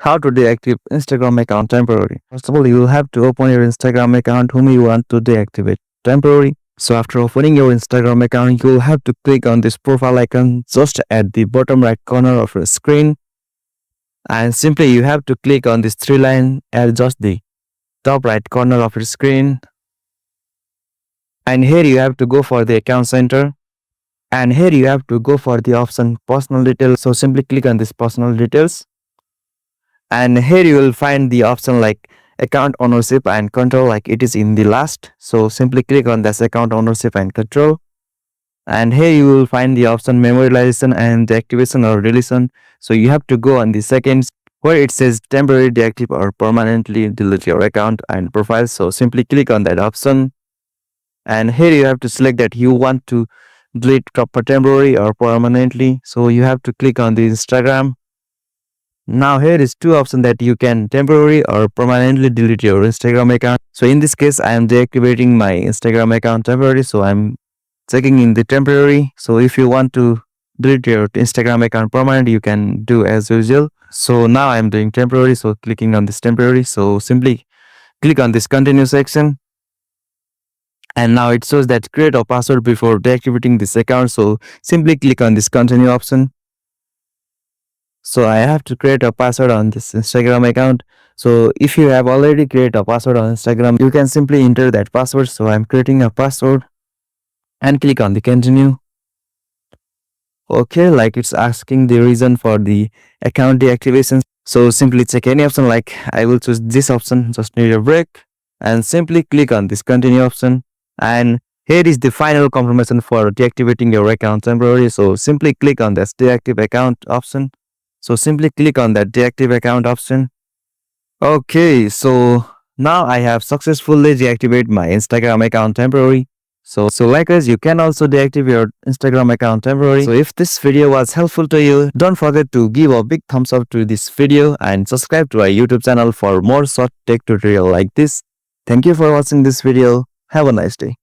How to deactivate Instagram account temporarily. First of all, you will have to open your Instagram account whom you want to deactivate temporarily. So after opening your Instagram account, you will have to click on this profile icon just at the bottom right corner of your screen. And simply you have to click on this three line at just the top right corner of your screen. And here you have to go for the account center. And here you have to go for the option personal details. So simply click on this personal details. And here you will find the option like account ownership and control, like it is in the last. So simply click on this account ownership and control. And here you will find the option memorialization and deactivation or deletion. So you have to go on the seconds where it says temporary deactivate or permanently delete your account and profile. So simply click on that option. And here you have to select that you want to delete temporary or permanently. So you have to click on the Instagram. Now here is two options that you can temporarily or permanently delete your Instagram account. So in this case, I am deactivating my Instagram account temporarily. So I'm checking in the temporary. So if you want to delete your Instagram account permanent, you can do as usual. So now I'm doing temporary. So clicking on this temporary. So simply click on this continue section. And now it shows that create a password before deactivating this account. So simply click on this continue option. So I have to create a password on this Instagram account. So if you have already created a password on Instagram, you can simply enter that password. So I'm creating a password and click on the continue. Okay, like it's asking the reason for the account deactivation. So simply check any option, like I will choose this option, just need a break, and simply click on this continue option. And here is the final confirmation for deactivating your account temporarily. So simply click on this deactivate account option. So simply click on that deactivate account option. Okay, so now I have successfully deactivated my Instagram account temporarily. So likewise, you can also deactivate your Instagram account temporarily. So if this video was helpful to you, don't forget to give a big thumbs up to this video and subscribe to our YouTube channel for more short tech tutorial like this. Thank you for watching this video. Have a nice day.